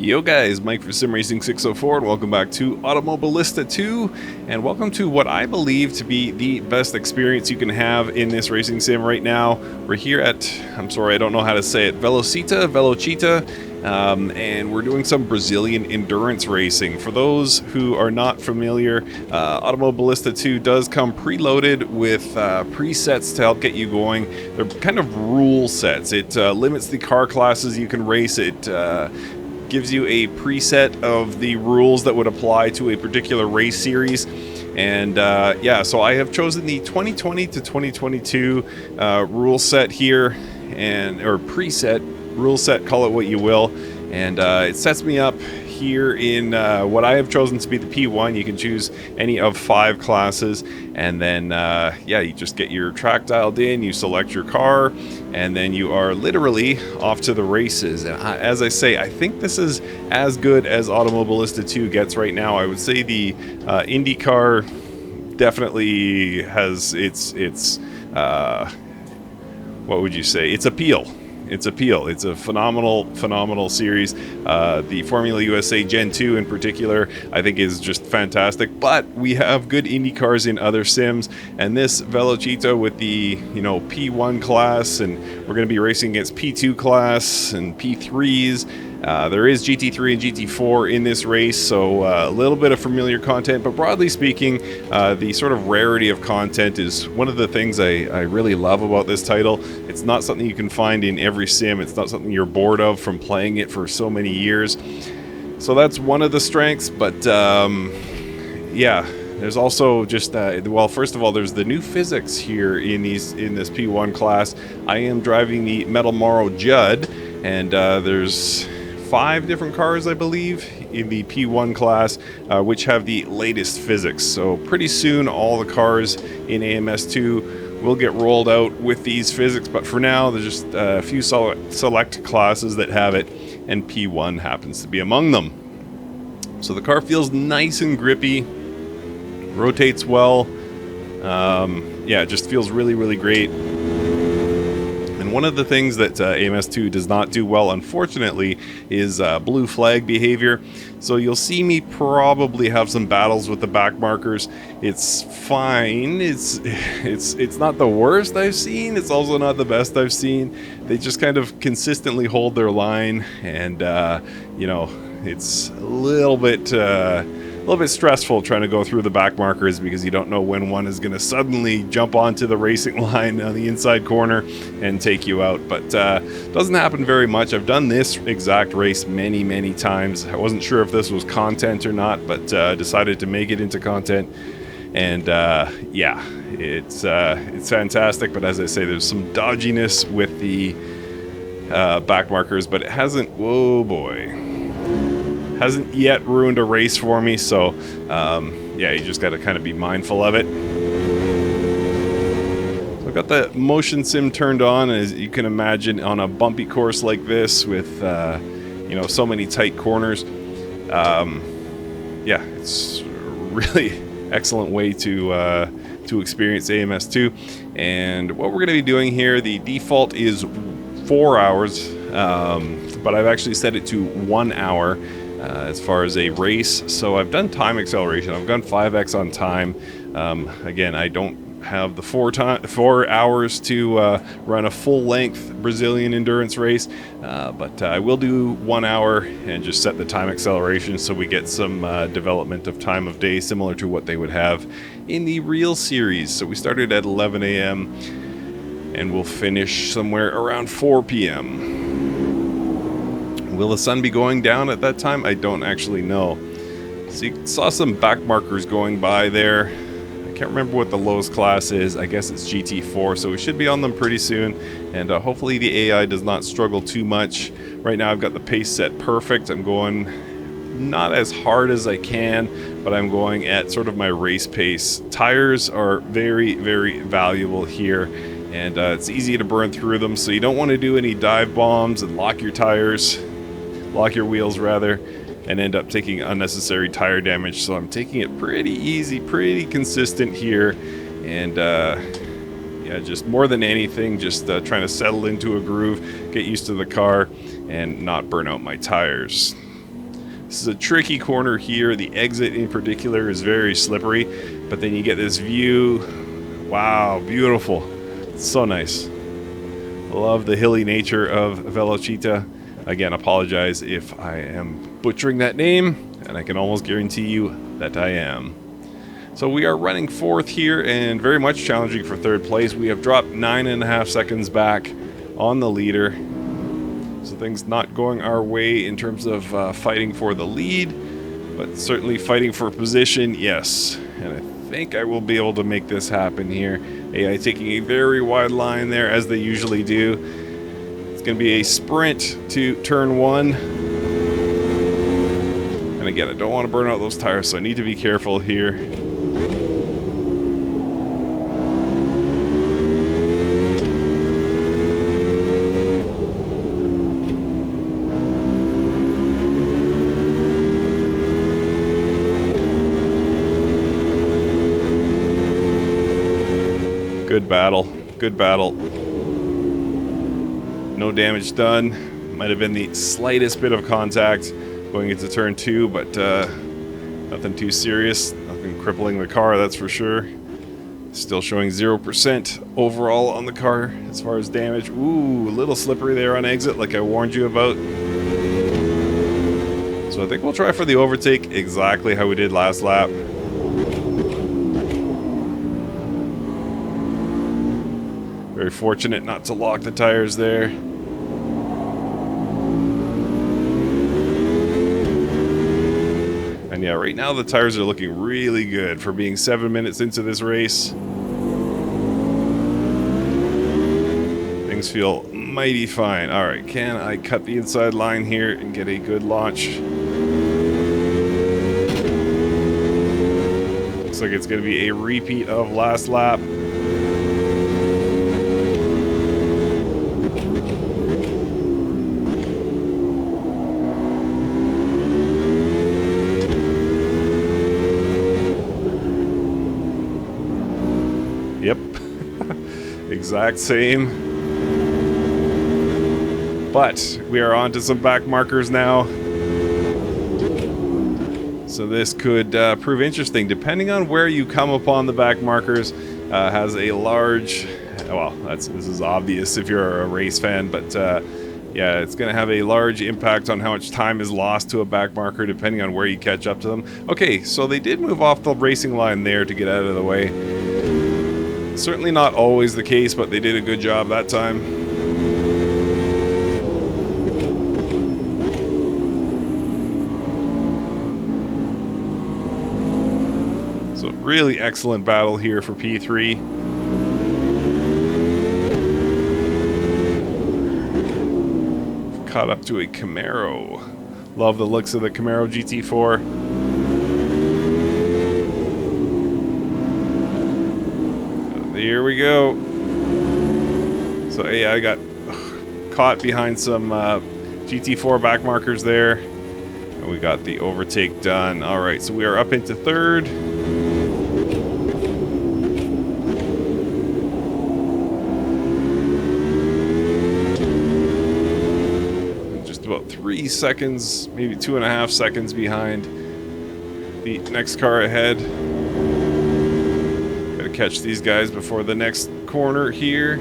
Yo guys, Mike for Sim Racing 604 and welcome back to Automobilista 2 and welcome to what I believe to be the best experience you can have in this racing sim right now. We're here at, I'm sorry I don't know how to say it, Velocita, and we're doing some Brazilian endurance racing. For those who are not familiar, Automobilista 2 does come preloaded with presets to help get you going. They're kind of rule sets. It limits the car classes you can race. It gives you a preset of the rules that would apply to a particular race series. And yeah, so I have chosen the 2020 to 2022 rule set here, or preset, rule set, call it what you will. And it sets me up here in what I have chosen to be the P1. You can choose any of 5 classes, and then yeah, you just get your track dialed in, you select your car, and then you are literally off to the races. And as I say, I think this is as good as Automobilista 2 gets right now. I would say the IndyCar definitely has its what would you say, its appeal. It's a phenomenal series. The Formula USA Gen 2 in particular, I think, is just fantastic. But we have good Indy cars in other sims, and this Velocita with the P1 class, and we're going to be racing against P2 class and P3s. There is GT3 and GT4 in this race, so a little bit of familiar content, but broadly speaking, the sort of rarity of content is one of the things I really love about this title. It's not something you can find in every sim. It's not something you're bored of from playing it for so many years. So that's one of the strengths, but yeah, there's also just, well, first of all, there's the new physics here in this P1 class. I am driving the Metal Maro Judd, and there's 5 different cars, I believe, in the P1 class, which have the latest physics. So pretty soon, all the cars in AMS2 will get rolled out with these physics. But for now, there's just a few select classes that have it, and P1 happens to be among them. So the car feels nice and grippy, rotates well. Yeah, it just feels really great. And one of the things that AMS2 does not do well, unfortunately, is blue flag behavior. So you'll see me probably have some battles with the back markers. It's fine. It's not the worst I've seen. It's also not the best I've seen. They just kind of consistently hold their line, and it's a little bit stressful trying to go through the back markers because you don't know when one is going to suddenly jump onto the racing line on the inside corner and take you out. But doesn't happen very much. I've done this exact race many times. I wasn't sure if this was content or not, but decided to make it into content. And yeah, it's fantastic. But as I say, there's some dodginess with the back markers, but it hasn't. Whoa boy. Hasn't yet ruined a race for me, so yeah, you just got to kind of be mindful of it. So I've got the motion sim turned on, as you can imagine, on a bumpy course like this with so many tight corners. Yeah, it's really excellent way to experience AMS2. And what we're going to be doing here, the default is 4 hours, but I've actually set it to 1 hour. As far as a race, so I've done time acceleration. I've gone 5x on time. Again, I don't have the 4 hours to run a full-length Brazilian endurance race, but I will do 1 hour and just set the time acceleration so we get some development of time of day similar to what they would have in the real series. So we started at 11 a.m. and we'll finish somewhere around 4 p.m. Will the sun be going down at that time? I don't actually know. So you saw some back markers going by there. I can't remember what the lowest class is. I guess it's GT4, so we should be on them pretty soon. And hopefully the AI does not struggle too much. Right now I've got the pace set perfect. I'm going not as hard as I can, but I'm going at sort of my race pace. Tires are very valuable here, and it's easy to burn through them, so you don't want to do any dive bombs and lock your wheels rather, and end up taking unnecessary tire damage. So I'm taking it pretty easy, pretty consistent here, and yeah, just more than anything, just trying to settle into a groove, get used to the car, and not burn out my tires. This is a tricky corner here. The exit in particular is very slippery, but then you get this view. Wow, beautiful. So nice. Love the hilly nature of Velocita. Again, apologize if I am butchering that name, and I can almost guarantee you that I am. So we are running fourth here and very much challenging for third place. We have dropped 9.5 seconds back on the leader. So things not going our way in terms of fighting for the lead, but certainly fighting for position, yes. And I think I will be able to make this happen here. AI taking a very wide line there, as they usually do. It's going to be a sprint to turn 1. And again, I don't want to burn out those tires, so I need to be careful here. Good battle. Good battle. No damage done. Might have been the slightest bit of contact going into turn 2, but nothing too serious. Nothing crippling the car, that's for sure. Still showing 0% overall on the car as far as damage. Ooh, a little slippery there on exit, like I warned you about. So I think we'll try for the overtake exactly how we did last lap. Very fortunate not to lock the tires there. And yeah, right now the tires are looking really good for being 7 minutes into this race. Things feel mighty fine. All right, can I cut the inside line here and get a good launch? Looks like it's going to be a repeat of last lap. Yep, exact same. But we are on to some back markers now. So this could prove interesting, depending on where you come upon the back markers. Has a large, well, this is obvious if you're a race fan, but yeah, it's going to have a large impact on how much time is lost to a back marker, depending on where you catch up to them. Okay, so they did move off the racing line there to get out of the way. Certainly not always the case, but they did a good job that time. So really excellent battle here for P3. Caught up to a Camaro. Love the looks of the Camaro GT4. Here we go. So yeah, I got caught behind some GT4 back markers there, and we got the overtake done. All right, so we are up into third. Just about 3 seconds, maybe 2.5 seconds behind the next car ahead. Catch these guys before the next corner here.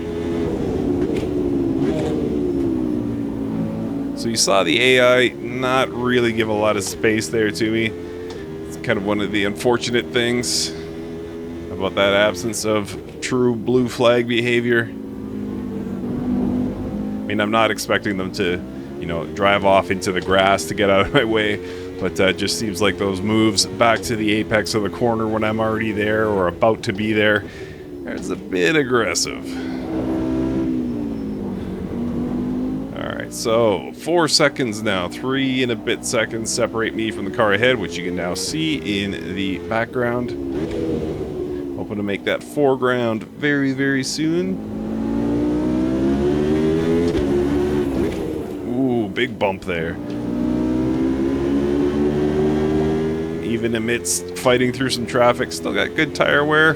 So you saw the AI not really give a lot of space there to me. It's kind of one of the unfortunate things about that absence of true blue flag behavior. I mean, I'm not expecting them to, drive off into the grass to get out of my way. But it just seems like those moves back to the apex of the corner when I'm already there or about to be there, it's a bit aggressive. All right, so 4 seconds now. 3 and a bit seconds separate me from the car ahead, which you can now see in the background. Hoping to make that foreground very, very soon. Ooh, big bump there. Even amidst fighting through some traffic, still got good tire wear.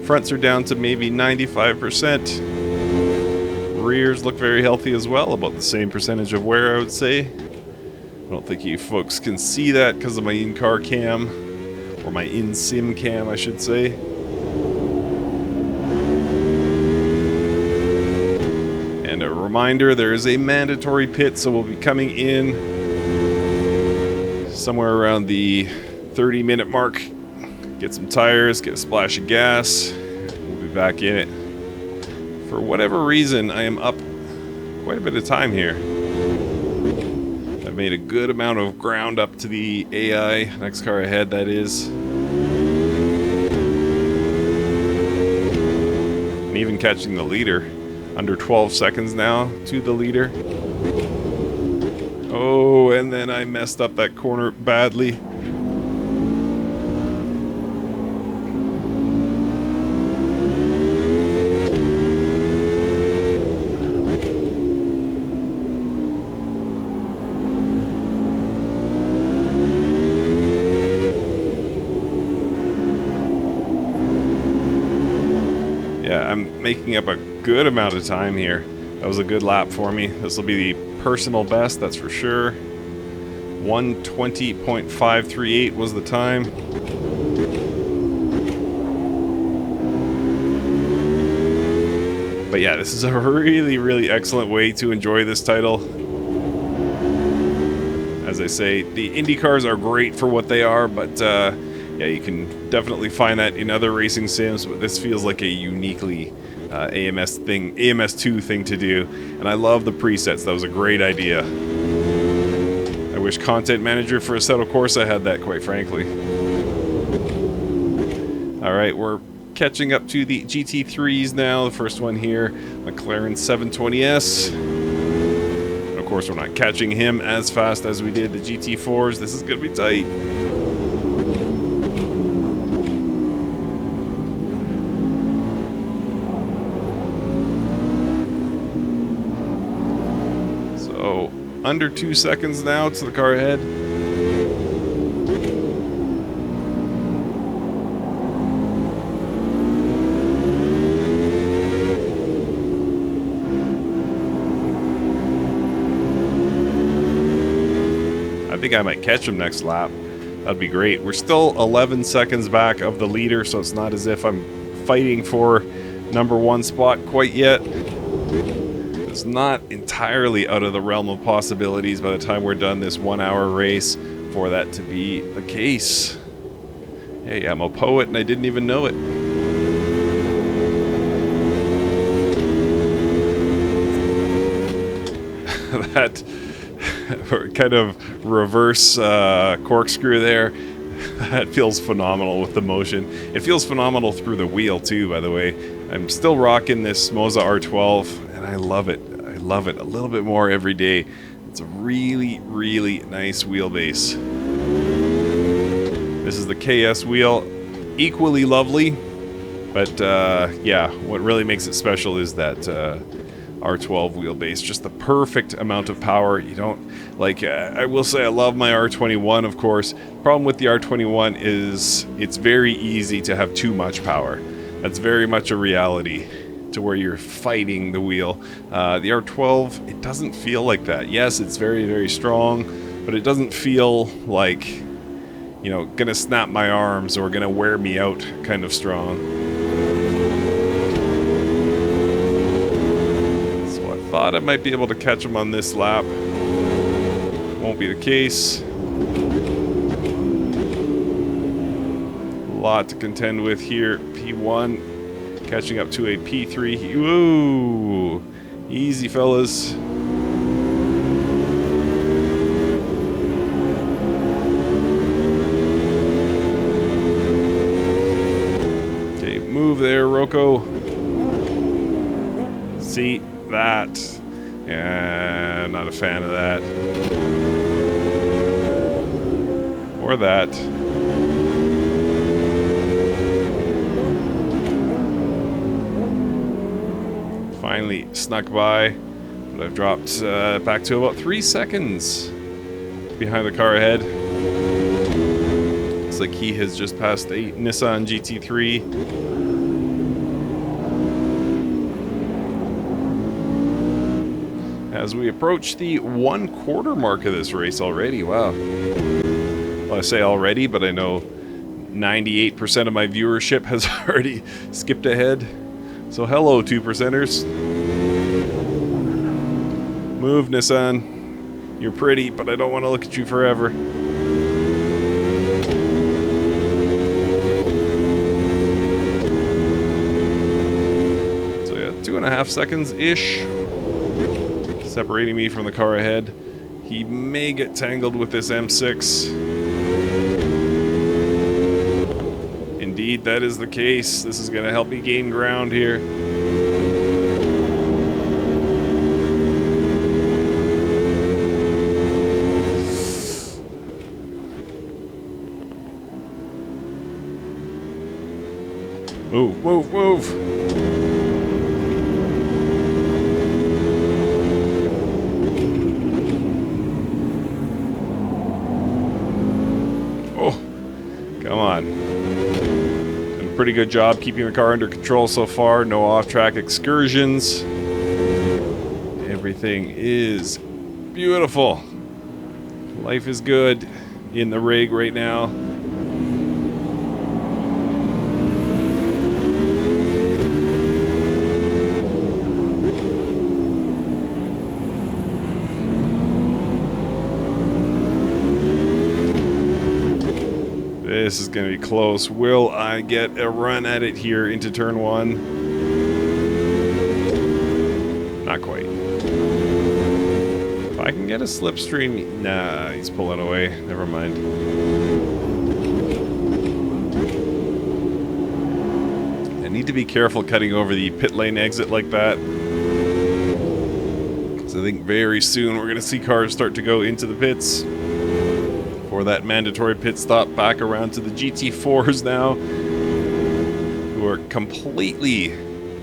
Fronts are down to maybe 95%. Rears look very healthy as well, about the same percentage of wear, I would say. don't think you folks can see that because of my in-car cam, or my in-sim cam, I should say. And a reminder, there is a mandatory pit, so we'll be coming in somewhere around the 30-minute mark. Get some tires, get a splash of gas. We'll be back in it. For whatever reason, I am up quite a bit of time here. I've made a good amount of ground up to the AI, next car ahead, that is. And even catching the leader. Under 12 seconds now to the leader. Oh, and then I messed up that corner badly. Yeah, I'm making up a good amount of time here. That was a good lap for me. This will be the personal best, that's for sure. 1:20.538 was the time. But yeah, this is a really, really excellent way to enjoy this title. As I say, the Indy cars are great for what they are, but yeah, you can definitely find that in other racing sims, but this feels like a uniquely AMS2 thing to do. And I love the presets. That was a great idea. I wish Content Manager for Assetto Corsa had that, quite frankly. Alright, we're catching up to the GT3s now. The first one here, McLaren 720S. Of course, we're not catching him as fast as we did the GT4s. This is going to be tight. Under 2 seconds now to the car ahead. I think I might catch him next lap. That'd be great. We're still 11 seconds back of the leader, so it's not as if I'm fighting for #1 spot quite yet. It's not entirely out of the realm of possibilities by the time we're done this 1 hour race for that to be the case. Hey, I'm a poet and I didn't even know it. That kind of reverse corkscrew there, that feels phenomenal with the motion. It feels phenomenal through the wheel too, by the way. I'm still rocking this Moza R12 and I love it. I love it a little bit more every day. It's a really, really nice wheelbase. This is the KS wheel, equally lovely, but yeah, what really makes it special is that R12 wheelbase, just the perfect amount of power. You don't, like, I will say I love my R21, of course. Problem with the R21 is it's very easy to have too much power. That's very much a reality, to where you're fighting the wheel. The R12, it doesn't feel like that. Yes, it's very, very strong, but it doesn't feel like, you know, gonna snap my arms or gonna wear me out kind of strong. So I thought I might be able to catch him on this lap. Won't be the case. A lot to contend with here. P1 catching up to a P3. Whoa! Easy, fellas. Okay, move there, Rocco. See that? Yeah, not a fan of that. Or that. Finally snuck by, but I've dropped back to about 3 seconds behind the car ahead. Looks like he has just passed a Nissan GT3. as we approach the 1/4 mark of this race already. Wow. Well, I say already, but I know 98% of my viewership has already skipped ahead. So hello, 2%ers. Move, Nissan. You're pretty, but I don't want to look at you forever. So yeah, 2.5 seconds-ish separating me from the car ahead. He may get tangled with this M6. Indeed, that is the case. This is going to help me gain ground here. Move, move, move. Oh, come on. Done a pretty good job keeping the car under control so far. No off-track excursions. Everything is beautiful. Life is good in the rig right now. This is going to be close. Will I get a run at it here into turn 1? Not quite. If I can get a slipstream... Nah, he's pulling away. Never mind. I need to be careful cutting over the pit lane exit like that. Because I think very soon we're going to see cars start to go into the pits. For that mandatory pit stop back around to the GT4s now, who are completely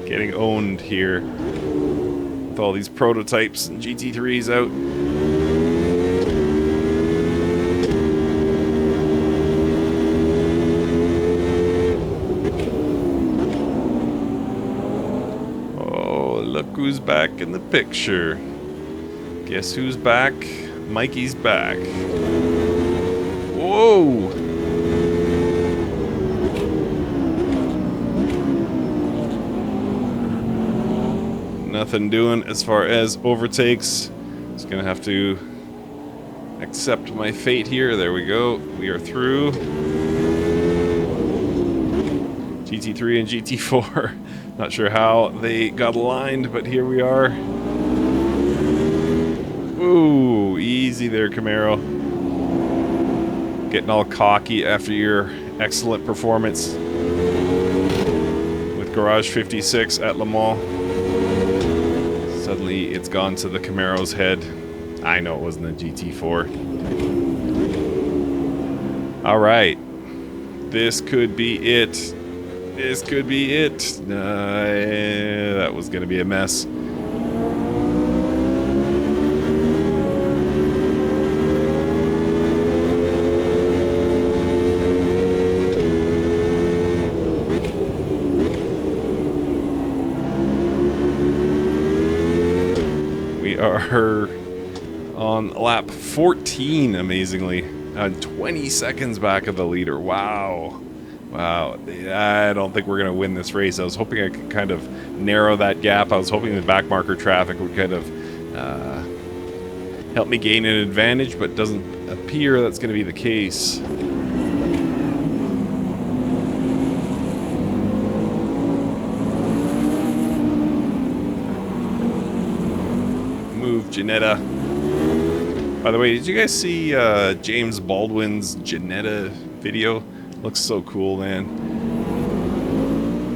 getting owned here with all these prototypes and GT3s out. Oh, look who's back in the picture. Guess who's back? Mikey's back. Whoa! Nothing doing as far as overtakes. Just gonna have to accept my fate here. There we go. We are through. GT3 and GT4. Not sure how they got aligned, but here we are. Ooh, easy there, Camaro. Getting all cocky after your excellent performance with Garage 56 at Le Mans. Suddenly it's gone to the Camaro's head. I know it wasn't a GT4. Alright. This could be it. This could be it. That was going to be a mess. Are on lap 14, amazingly, 20 seconds back of the leader. Wow. I don't think we're going to win this race. I was hoping I could kind of narrow that gap. I was hoping the backmarker traffic would kind of help me gain an advantage, but it doesn't appear that's going to be the case. Janetta. By the way, did you guys see James Baldwin's Janetta video? Looks so cool, man.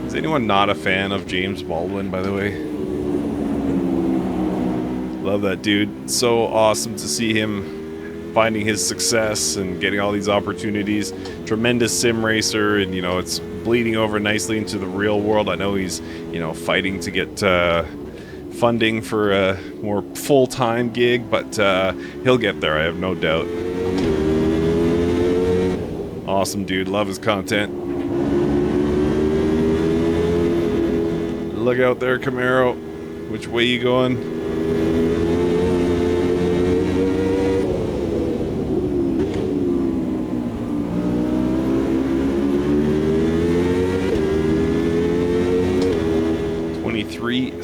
Is anyone not a fan of James Baldwin, by the way? Love that dude. So awesome to see him finding his success and getting all these opportunities. Tremendous sim racer, and, you know, it's bleeding over nicely into the real world. I know he's, you know, fighting to get funding for a more full-time gig, but he'll get there, I have no doubt. Awesome dude, love his content. Look out there, Camaro. Which way you going?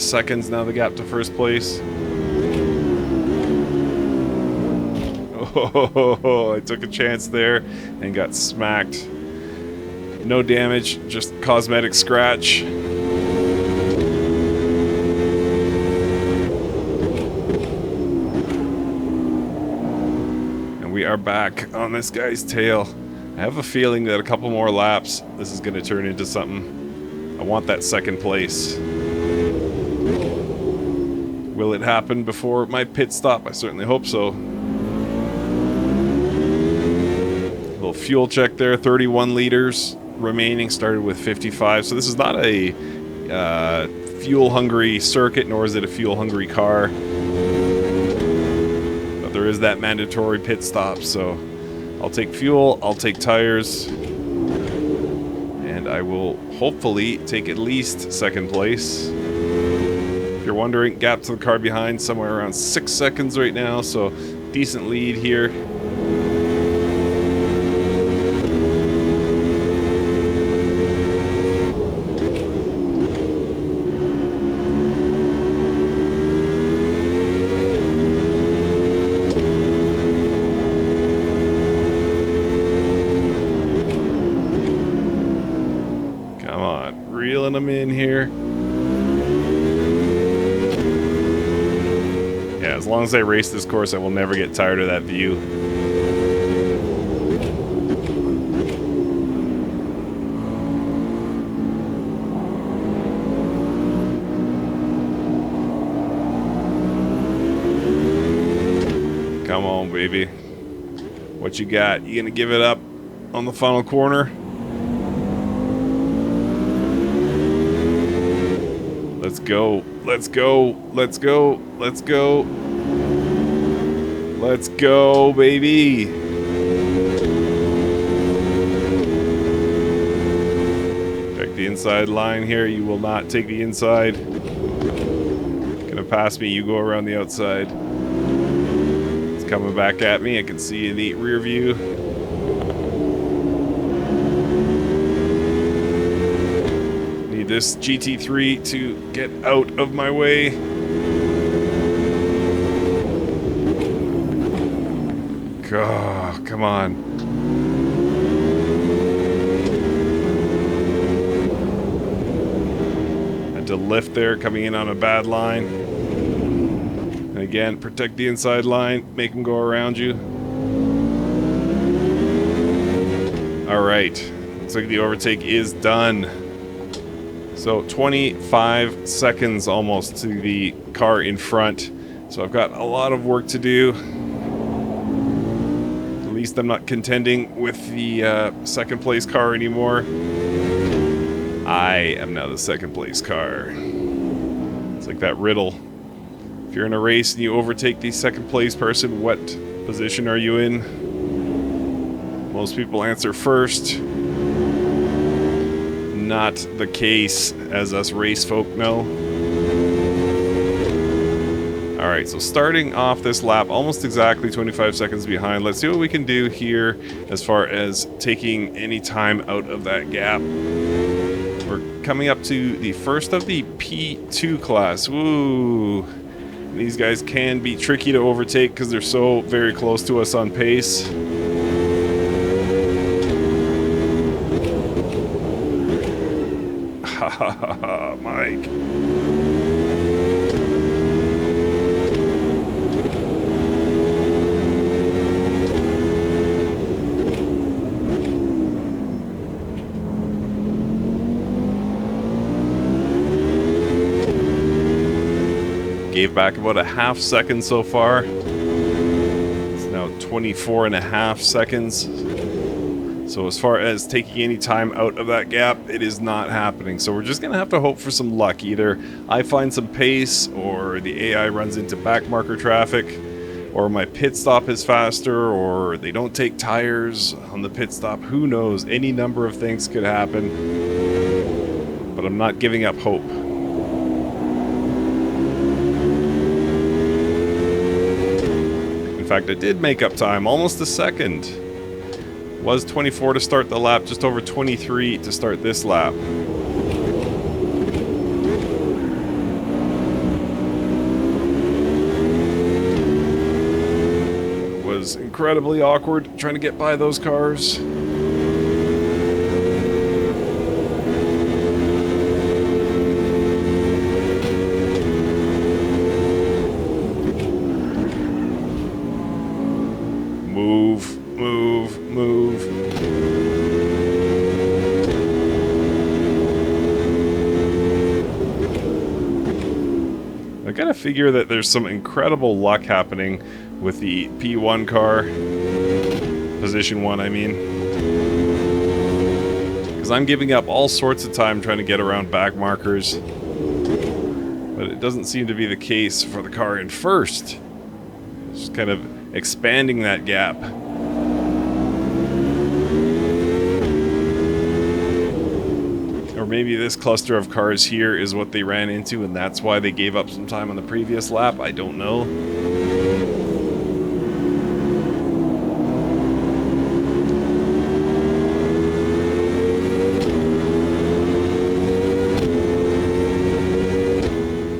seconds now, the gap to first place. Oh, I took a chance there and got smacked. No damage, just cosmetic scratch. And we are back on this guy's tail. I have a feeling that a couple more laps, this is going to turn into something. I want that second place. Will it happen before my pit stop? I certainly hope so. Little fuel check there, 31 liters remaining, started with 55. So this is not a fuel-hungry circuit, nor is it a fuel-hungry car. But there is that mandatory pit stop, so I'll take fuel, I'll take tires, and I will hopefully take at least second place. If you're wondering, gap to the car behind, somewhere around 6 seconds right now, so decent lead here. Reeling them in here. Yeah, as long as I race this course, I will never get tired of that view. Come on, baby. What you got? You gonna give it up on the final corner? Let's go, let's go, let's go, let's go. Let's go, baby. Check the inside line here. You will not take the inside. Gonna pass me, you go around the outside. It's coming back at me. I can see in the rear view. This GT3 to get out of my way. Oh, come on. Had to lift there, coming in on a bad line. And again, protect the inside line, make them go around you. All right, looks like the overtake is done. So 25 seconds almost to the car in front. So I've got a lot of work to do. At least I'm not contending with the second place car anymore. I am now the second place car. It's like that riddle. If you're in a race and you overtake the second place person, what position are you in? Most people answer first. Not the case, as us race folk know. Alright, so starting off this lap almost exactly 25 seconds behind. Let's see what we can do here as far as taking any time out of that gap. We're coming up to the first of the P2 class. Woo! These guys can be tricky to overtake because they're so very close to us on pace. Mike. Gave back about a half second so far. It's now 24 and a half seconds. So as far as taking any time out of that gap, it is not happening. So we're just going to have to hope for some luck. Either I find some pace, or the AI runs into back marker traffic, or my pit stop is faster, or they don't take tires on the pit stop. Who knows? Any number of things could happen. But I'm not giving up hope. In fact, I did make up time, almost a second. Was 24 to start the lap, just over 23 to start this lap. incredibly awkward trying to get by those cars. Move, move, move. I gotta figure that there's some incredible luck happening with the P1 car, position 1 I mean, because I'm giving up all sorts of time trying to get around back markers, but it doesn't seem to be the case for the car in first. Just kind of expanding that gap. Or maybe this cluster of cars here is what they ran into and that's why they gave up some time on the previous lap. I don't know.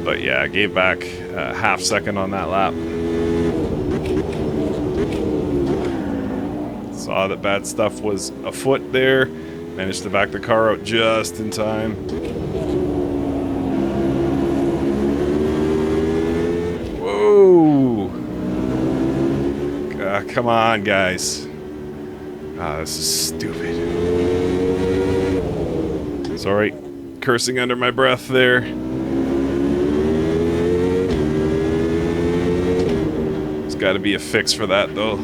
But yeah, I gave back a half second on that lap. Saw that bad stuff was afoot there. Managed to back the car out just in time. Whoa! Come on, guys. This is stupid. Sorry, cursing under my breath there. There's got to be a fix for that, though.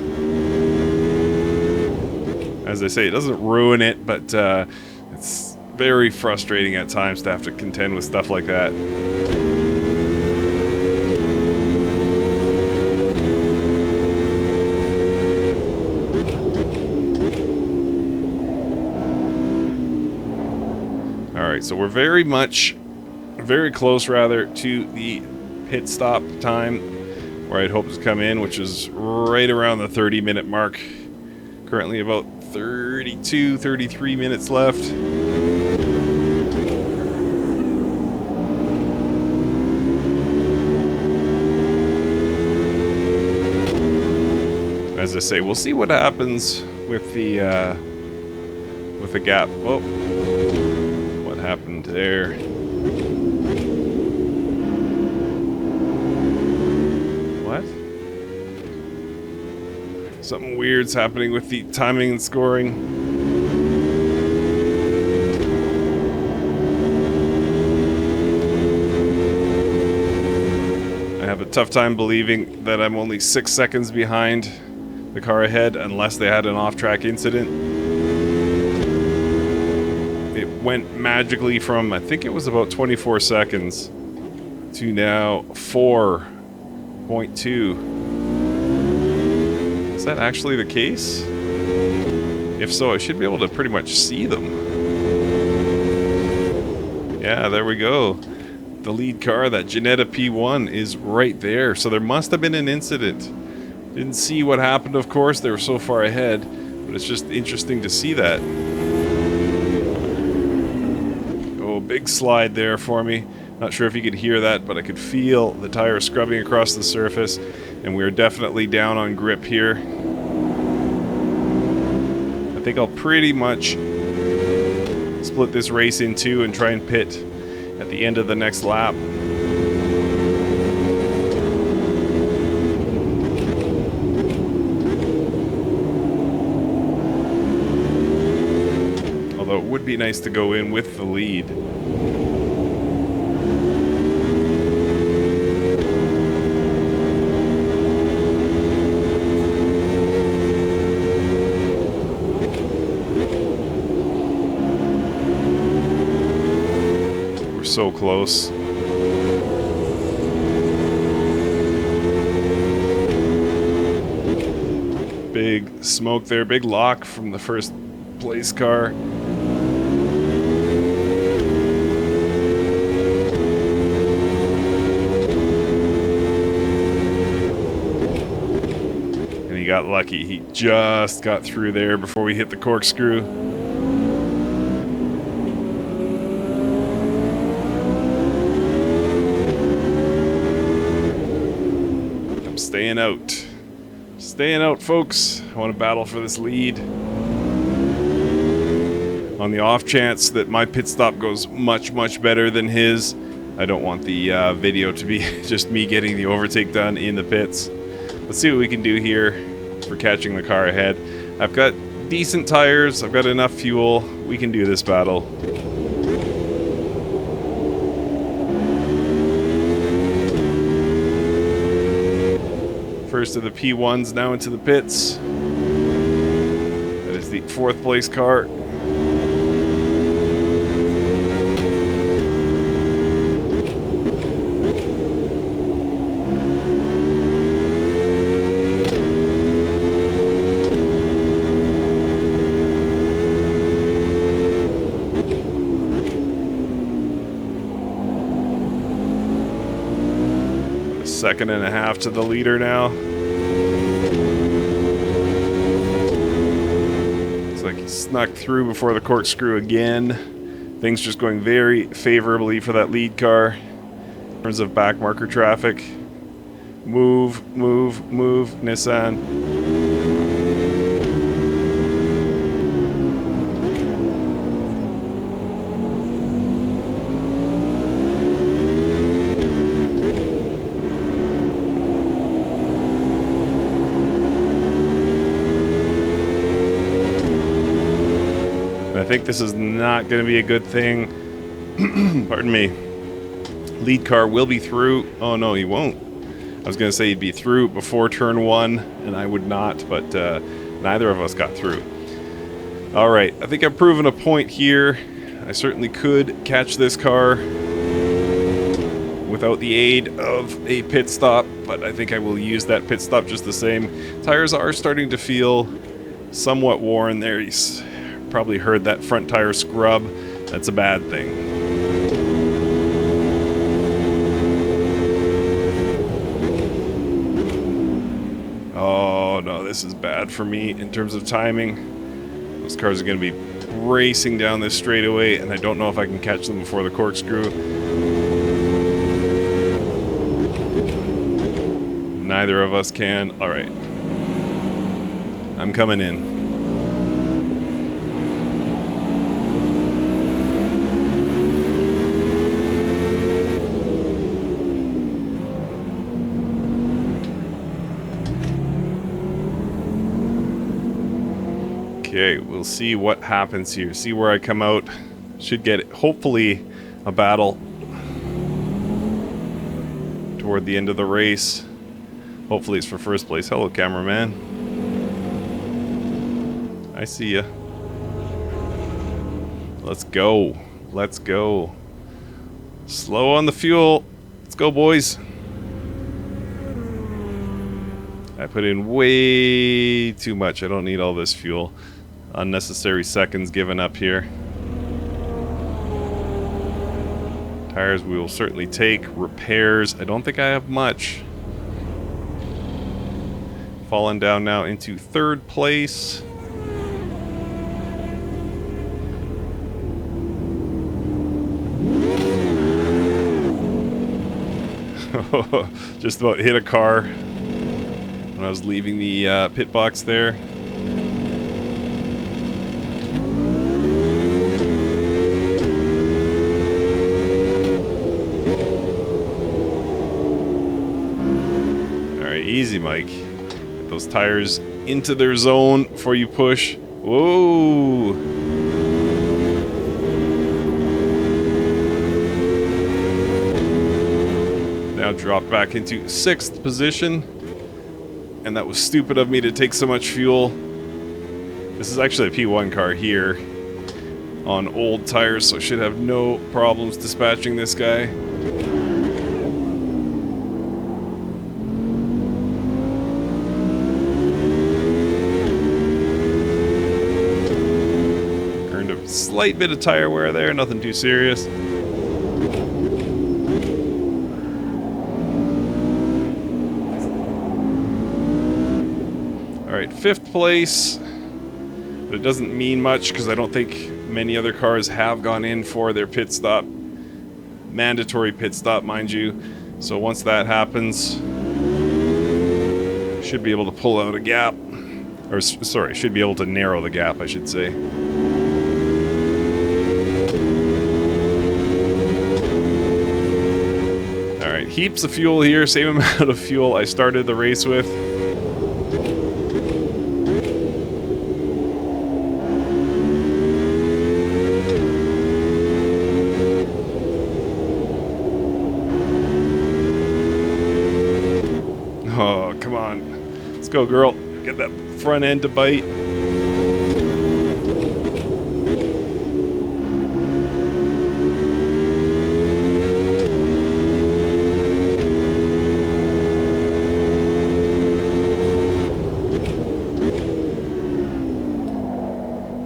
As I say, it doesn't ruin it, but it's very frustrating at times to have to contend with stuff like that. Alright, so we're very close rather to the pit stop time where I'd hoped to come in, which is right around the 30-minute mark. Currently about 32, 33 minutes left. As I say, we'll see what happens with the gap. Oh, what happened there? What? Something weird's happening with the timing and scoring. I have a tough time believing that I'm only 6 seconds behind the car ahead unless they had an off-track incident. It went magically from, I think it was about 24 seconds to now 4.2. Is that actually the case? If so, I should be able to pretty much see them. Yeah, there we go. The lead car, that Ginetta P1, is right there. So there must have been an incident. Didn't see what happened, of course. They were so far ahead. But it's just interesting to see that. Oh, big slide there for me. Not sure if you could hear that, but I could feel the tire scrubbing across the surface. And we're definitely down on grip here. I think I'll pretty much split this race in two and try and pit at the end of the next lap. Although it would be nice to go in with the lead. So close. Big smoke there, big lock from the first place car. And he got lucky. He just got through there before we hit the corkscrew. Staying out. Staying out, folks. I want to battle for this lead. On the off chance that my pit stop goes much, much better than his, I don't want the video to be just me getting the overtake done in the pits. Let's see what we can do here for catching the car ahead. I've got decent tires. I've got enough fuel. We can do this battle. First of the P1s now into the pits. That is the 4th place car. Second and a half to the leader now. Looks like he snuck through before the corkscrew again. Things just going very favorably for that lead car. In terms of back marker traffic. Move, move, move, Nissan. I think this is not going to be a good thing. Pardon me. Lead car will be through. Oh no, he won't. I was going to say he'd be through before turn 1, and I would not, but neither of us got through. Alright, I think I've proven a point here. I certainly could catch this car without the aid of a pit stop, but I think I will use that pit stop just the same. Tires are starting to feel somewhat worn there. He's probably heard that front tire scrub. That's a bad thing. Oh no, this is bad for me in terms of timing. Those cars are going to be racing down this straightaway, and I don't know if I can catch them before the corkscrew. Neither of us can. Alright. I'm coming in. Okay, we'll see what happens here. See where I come out. Should get, hopefully, a battle toward the end of the race. Hopefully it's for first place. Hello, cameraman. I see ya. Let's go. Let's go. Slow on the fuel. Let's go, boys. I put in way too much. I don't need all this fuel. Unnecessary seconds given up here. Tires we will certainly take. Repairs. I don't think I have much. Falling down now into 3rd place. Just about hit a car when I was leaving the pit box there. Easy, Mike. Get those tires into their zone before you push. Whoa! Now drop back into 6th position. And that was stupid of me to take so much fuel. This is actually a P1 car here on old tires, so I should have no problems dispatching this guy. Slight bit of tire wear there, nothing too serious. Alright, 5th place. But it doesn't mean much because I don't think many other cars have gone in for their pit stop. Mandatory pit stop, mind you. So once that happens, Should be able to pull out a gap. Or, sorry, should be able to narrow the gap, I should say. Alright, heaps of fuel here. Same amount of fuel I started the race with. Oh, come on. Let's go, girl. Get that front end to bite.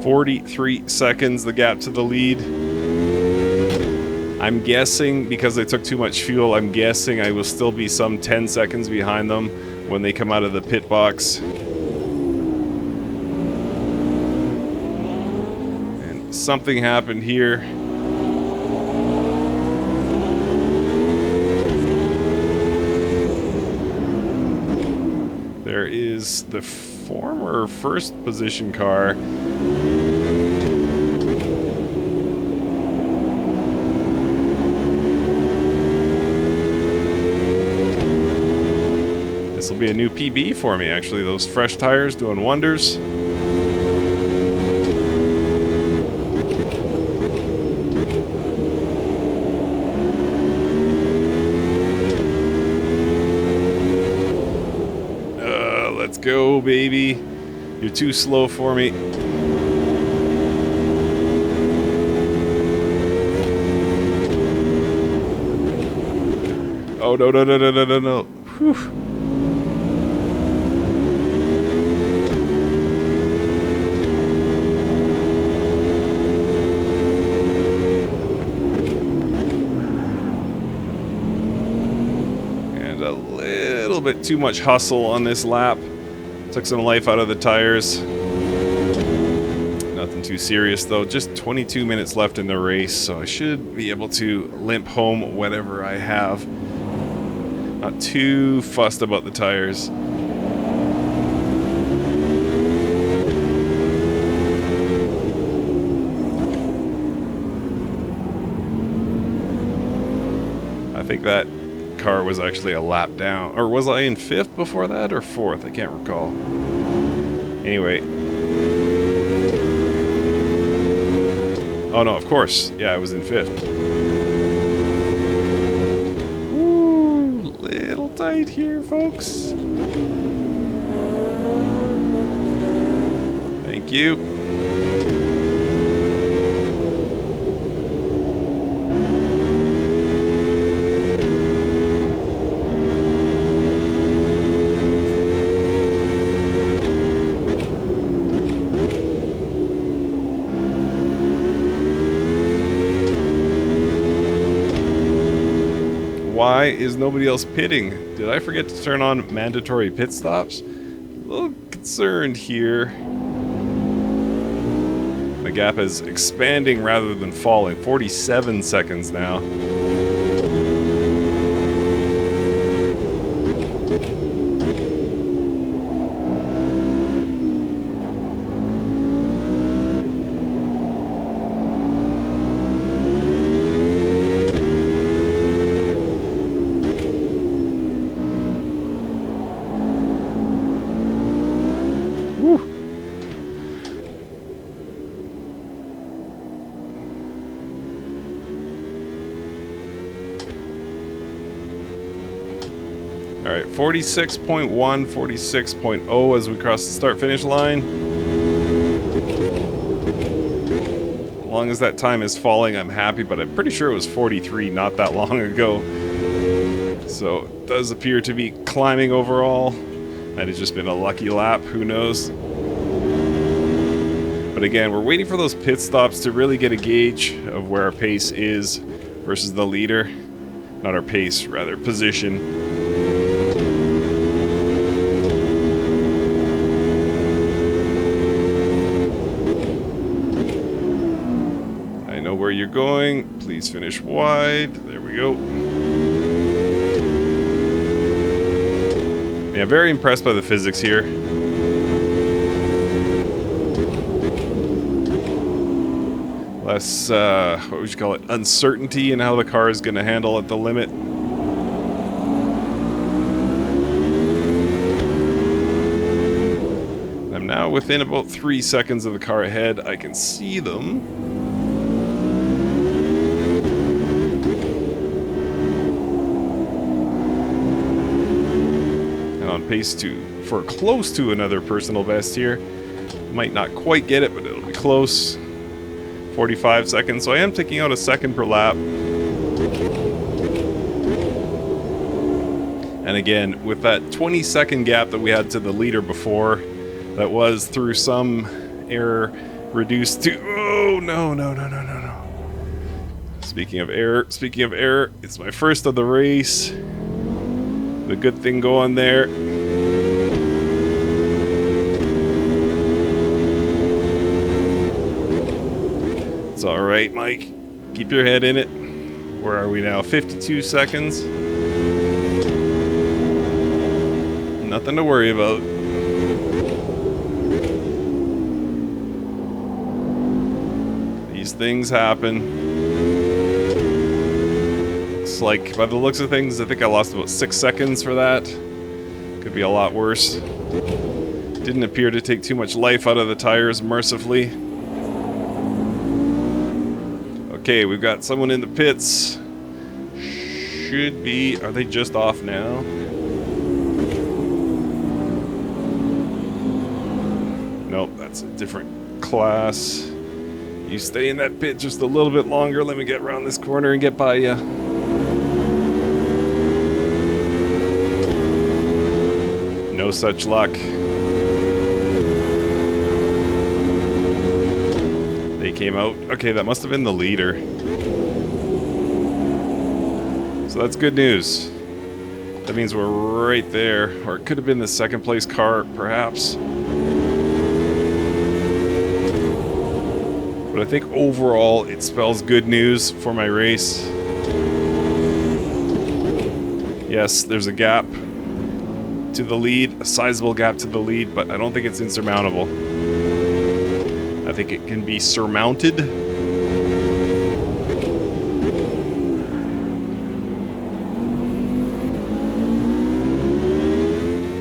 $43 the gap to the lead. I'm guessing, because I took too much fuel, I'm guessing I will still be some 10 seconds behind them when they come out of the pit box. And something happened here. There is the former first position car. This will be a new PB for me, actually. Those fresh tires doing wonders. Let's go, baby. You're too slow for me. Oh, no, no, no, no, no, no, no. Whew. And a little bit too much hustle on this lap. Took some life out of the tires. Nothing too serious though. Just 22 minutes left in the race, so I should be able to limp home whatever I have. Not too fussed about the tires. I think that car was actually a lap down. Or was I in 5th before that, or 4th? I can't recall. Anyway. Oh no, of course. Yeah, I was in 5th. Ooh, little tight here, folks. Thank you. Why is nobody else pitting? Did I forget to turn on mandatory pit stops? A little concerned here. The gap is expanding rather than falling. 47 seconds now. All right, 46.1, 46.0 as we cross the start-finish line. As long as that time is falling, I'm happy, but I'm pretty sure it was 43 not that long ago. So it does appear to be climbing overall. Might have just been a lucky lap, who knows? But again, we're waiting for those pit stops to really get a gauge of where our pace is versus the leader. Not our pace, rather position. Where you're going, please finish wide. There we go. Yeah, very impressed by the physics here. Less, what would you call it, uncertainty in how the car is going to handle at the limit. I'm now within about 3 seconds of the car ahead. I can see them. And on pace for close to another personal best here. Might not quite get it, but it'll be close. 45 seconds, so I am taking out a second per lap. And again, with that 20-second gap that we had to the leader before, that was through some error reduced to... Oh, no. Speaking of error, it's my first of the race. The good thing going there. It's all right, Mike. Keep your head in it. Where are we now? 52 seconds. Nothing to worry about. These things happen. Looks like, by the looks of things, I think I lost about 6 seconds for that. Could be a lot worse. Didn't appear to take too much life out of the tires, mercifully. Okay, we've got someone in the pits. Should be... Are they just off now? Nope, that's a different class. You stay in that pit just a little bit longer. Let me get around this corner and get by you. No such luck. Came out. Okay, that must have been the leader. So that's good news. That means we're right there. Or it could have been the second place car, perhaps. But I think overall it spells good news for my race. Yes, there's a gap to the lead, a sizable gap to the lead, but I don't think it's insurmountable. I think it can be surmounted.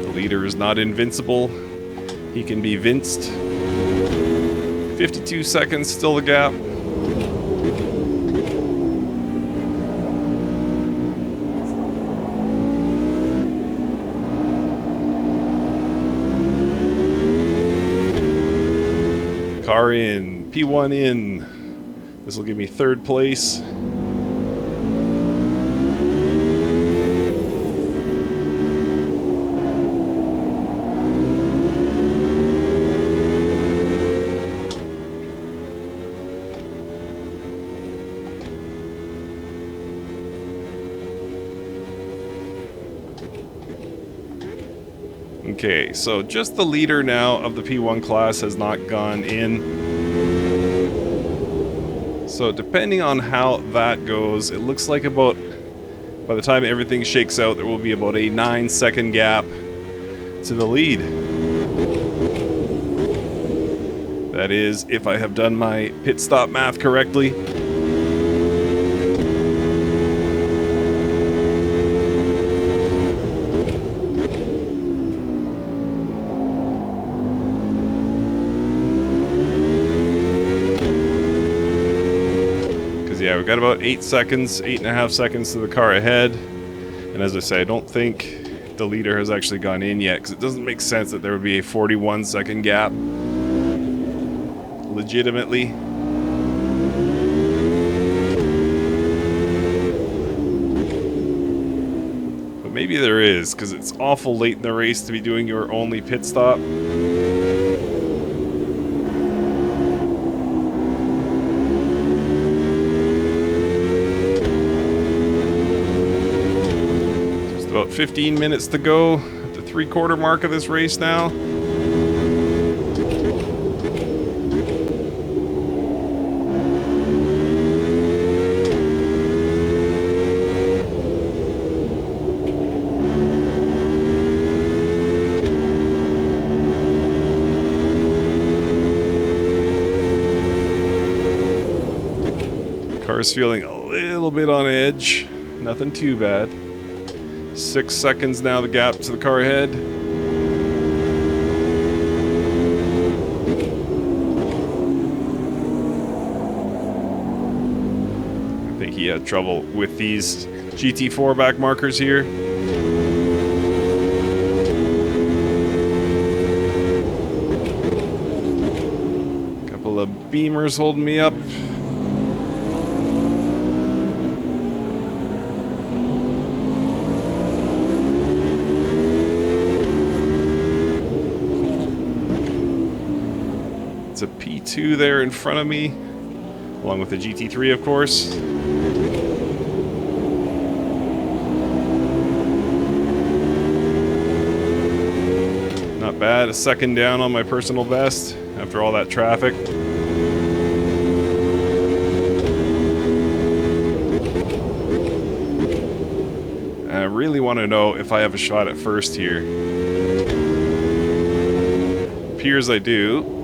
The leader is not invincible. He can be vinced. 52 seconds, still the gap. Car in, P1 in. This will give me third place. Okay, so just the leader now of the P1 class has not gone in. So depending on how that goes, it looks like about, by the time everything shakes out, there will be about a 9-second gap to the lead. That is, if I have done my pit stop math correctly. Yeah, we've got about 8 seconds, 8.5 seconds to the car ahead. And as I say, I don't think the leader has actually gone in yet, because it doesn't make sense that there would be a 41-second gap. Legitimately. But maybe there is, because it's awful late in the race to be doing your only pit stop. About 15 minutes to go at the 3/4 mark of this race now. Car is feeling a little bit on edge. Nothing too bad. 6 seconds now, the gap to the car ahead. I think he had trouble with these GT4 back markers here. Couple of Beamers holding me up. It's a P2 there in front of me, along with the GT3, of course. Not bad, a second down on my personal best after all that traffic. I really want to know if I have a shot at first here. Appears I do.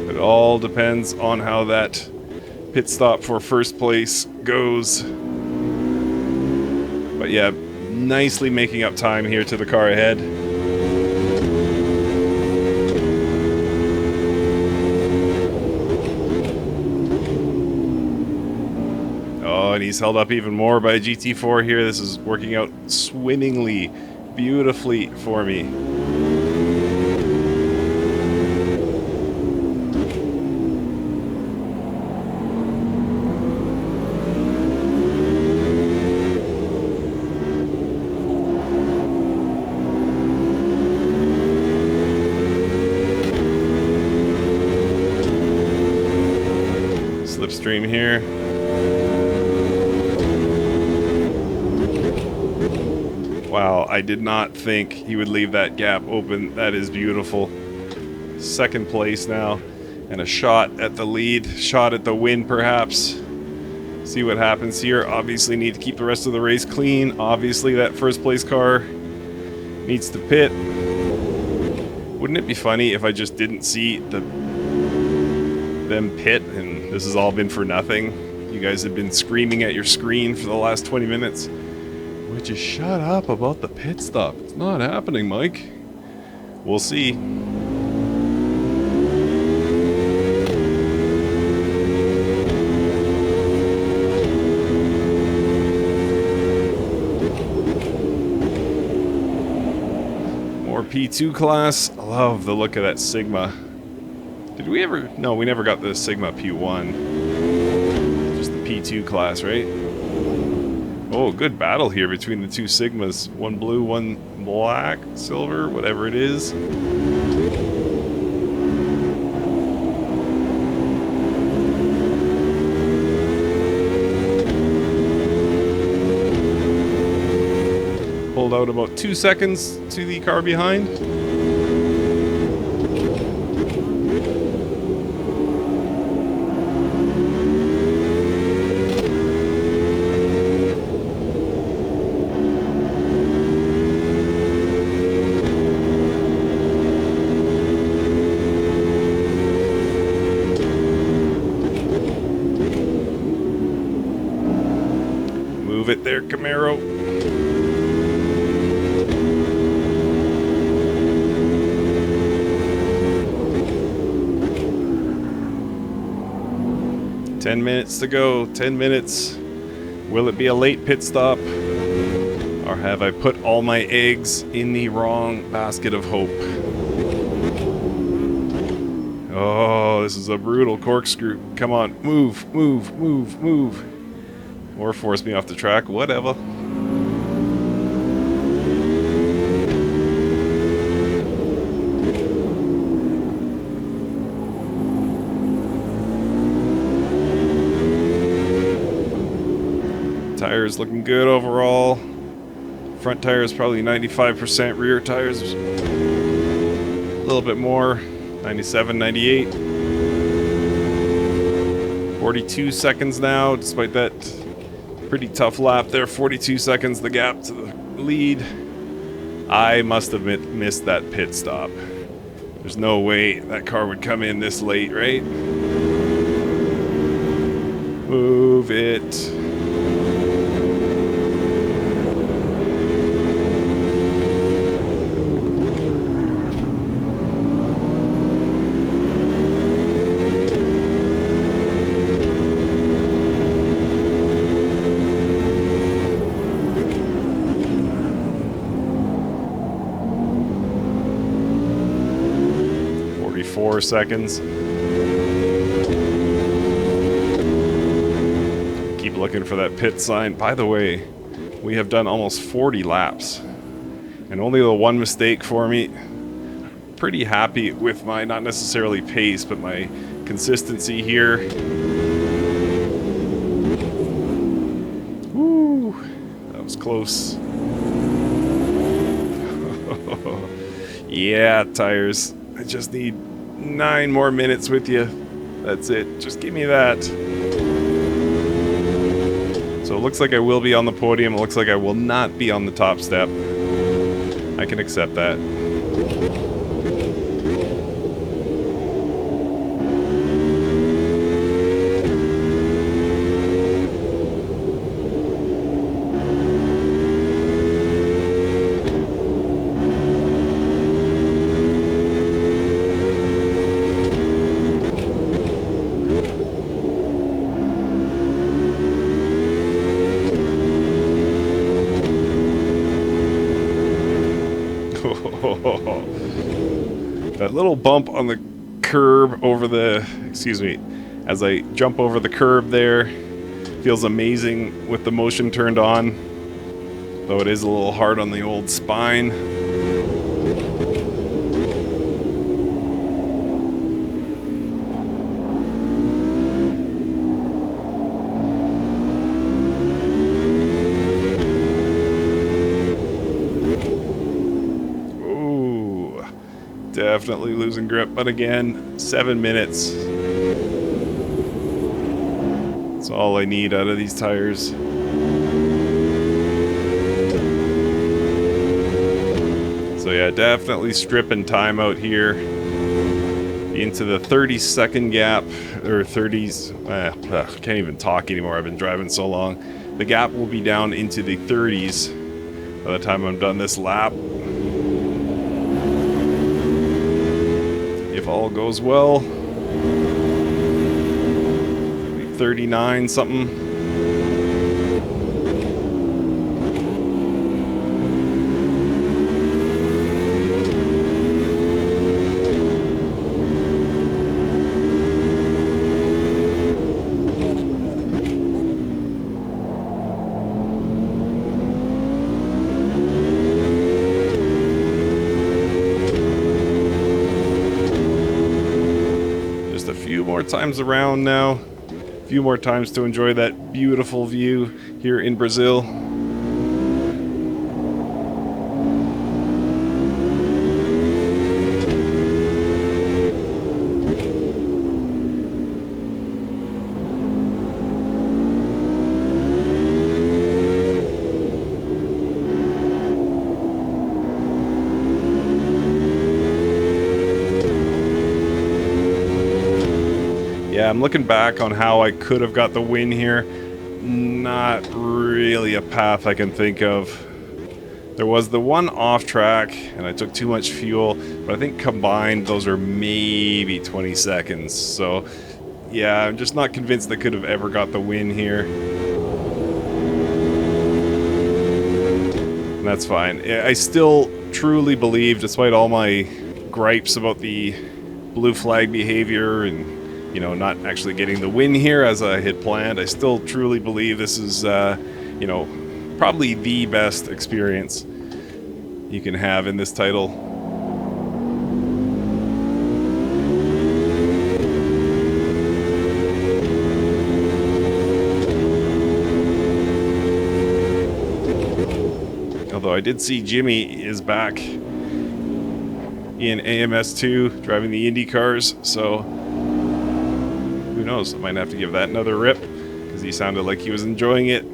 It all depends on how that pit stop for first place goes. But yeah, nicely making up time here to the car ahead. Oh, and he's held up even more by GT4 here. This is working out swimmingly, beautifully for me. Slipstream here. Wow, I did not think he would leave that gap open. That is beautiful. Second place now, and a shot at the lead, shot at the win perhaps. See what happens here. Obviously need to keep the rest of the race clean. Obviously that first place car needs to pit. Wouldn't it be funny if I just didn't see them pit and this has all been for nothing? You guys have been screaming at your screen for the last 20 minutes. Would you shut up about the pit stop? It's not happening, Mike. We'll see. More P2 class. I love the look of that Sigma. Did we ever? No, we never got the Sigma P1. Just the P2 class, right? Oh, good battle here between the two Sigmas. One blue, one black, silver, whatever it is. Pulled out about 2 seconds to the car behind. Move it there, Camaro. Ten minutes to go, 10 minutes. Will it be a late pit stop? Or have I put all my eggs in the wrong basket of hope? Oh, this is a brutal corkscrew. Come on, move, move, move, move. Or force me off the track, whatever. Tires looking good overall. Front tires probably 95%, rear tires a little bit more, 97, 98. 42 seconds now, despite that pretty tough lap there. 42 seconds, the gap to the lead. I must have missed that pit stop. There's no way that car would come in this late, right? Move it. Seconds. Keep looking for that pit sign. By the way, we have done almost 40 laps and only the one mistake for me. Pretty happy with my, not necessarily pace, but my consistency here. Woo, that was close. Yeah, tires. I just need 9 more minutes with you. That's it. Just give me that. So it looks like I will be on the podium. It looks like I will not be on the top step. I can accept that. That little bump on the curb over the, excuse me, as I jump over the curb there, feels amazing with the motion turned on, though it is a little hard on the old spine. Definitely losing grip, but again, 7 minutes. That's all I need out of these tires. So yeah, definitely stripping time out here into the 30-second gap, or 30s. Can't even talk anymore. I've been driving so long. The gap will be down into the 30s by the time I'm done this lap. If all goes well, 39 something. More times around now, a few more times to enjoy that beautiful view here in Brazil. Yeah, I'm looking back on how I could have got the win here. Not really a path I can think of. There was the one off track, and I took too much fuel, but I think combined those are maybe 20 seconds. So, yeah, I'm just not convinced I could have ever got the win here. And that's fine. I still truly believe, despite all my gripes about the blue flag behavior and not actually getting the win here as I had planned, I still truly believe this is, probably the best experience you can have in this title. Although I did see Jimmy is back in AMS2 driving the Indy cars, so who knows? I might have to give that another rip, because he sounded like he was enjoying it.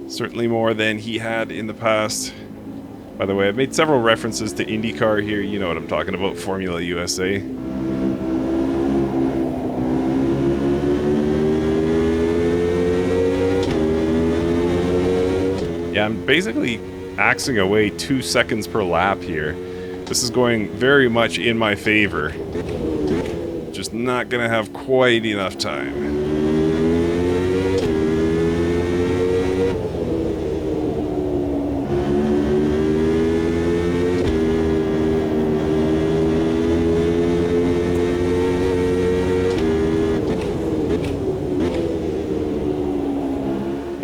Certainly more than he had in the past. By the way, I've made several references to IndyCar here. You know what I'm talking about, Formula USA. Yeah, I'm basically axing away 2 seconds per lap here. This is going very much in my favor. Just not gonna have quite enough time.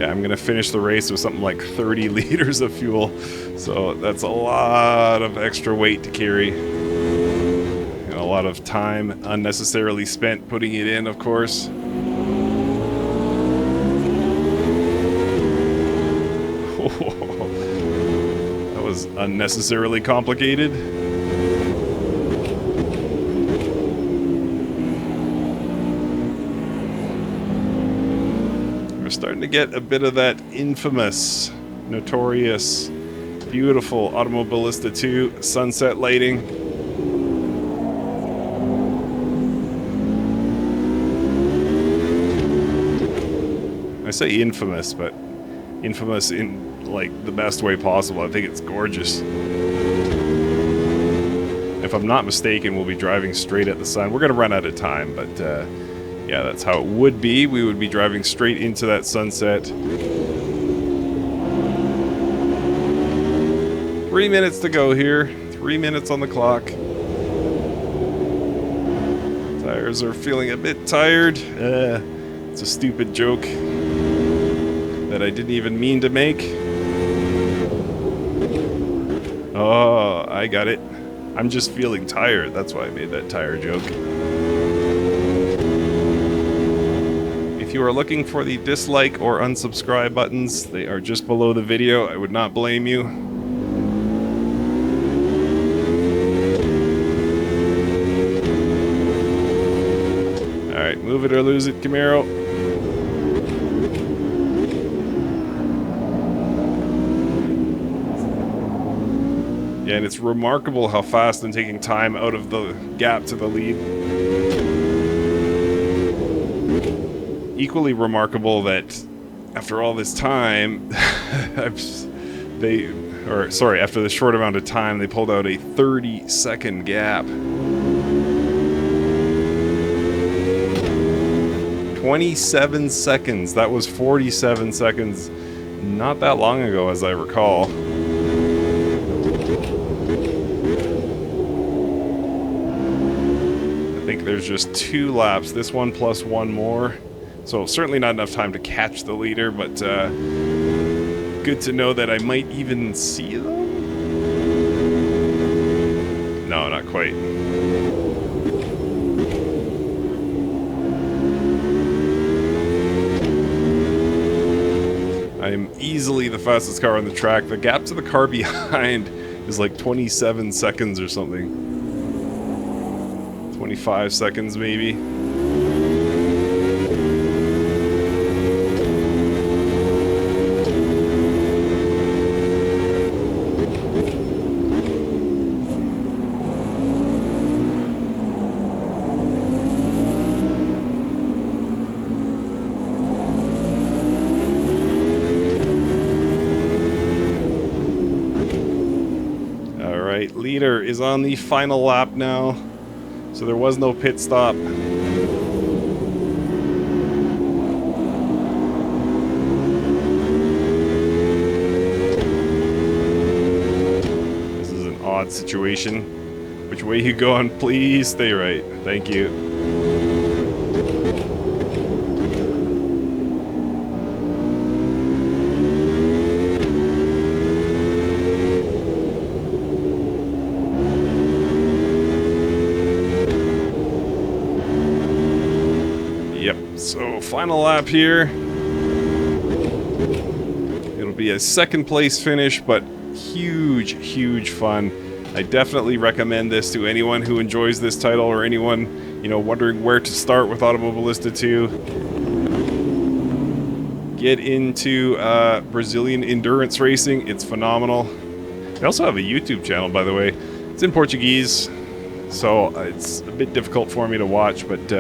I'm gonna finish the race with something like 30 liters of fuel, so that's a lot of extra weight to carry, and a lot of time unnecessarily spent putting it in, of course. That was unnecessarily complicated. Starting to get a bit of that infamous, notorious, beautiful Automobilista 2 sunset lighting. I say infamous, but infamous in like the best way possible. I think it's gorgeous. If I'm not mistaken, we'll be driving straight at the sun. We're gonna run out of time, but yeah, that's how it would be. We would be driving straight into that sunset. 3 minutes to go here. 3 minutes on the clock. Tires are feeling a bit tired. It's a stupid joke that I didn't even mean to make. Oh, I got it. I'm just feeling tired. That's why I made that tire joke. If you are looking for the dislike or unsubscribe buttons, they are just below the video. I would not blame you. Alright, move it or lose it, Camaro. Yeah, and it's remarkable how fast I'm taking time out of the gap to the lead. Equally remarkable that after all this time, after this short amount of time, they pulled out a 30-second gap. 27 seconds. That was 47 seconds not that long ago, as I recall. I think there's just 2 laps. This one plus 1 more. So certainly not enough time to catch the leader, but good to know that I might even see them. No, not quite. I am easily the fastest car on the track. The gap to the car behind is like 27 seconds or something. 25 seconds maybe. Leader is on the final lap now, so there was no pit stop. This is an odd situation. Which way you going? Please stay right. Thank you. So, final lap here. It'll be a second place finish, but huge, huge fun. I definitely recommend this to anyone who enjoys this title, or anyone, you know, wondering where to start with Automobilista 2. Get into Brazilian Endurance racing. It's phenomenal. They also have a YouTube channel, by the way. It's in Portuguese, so it's a bit difficult for me to watch, but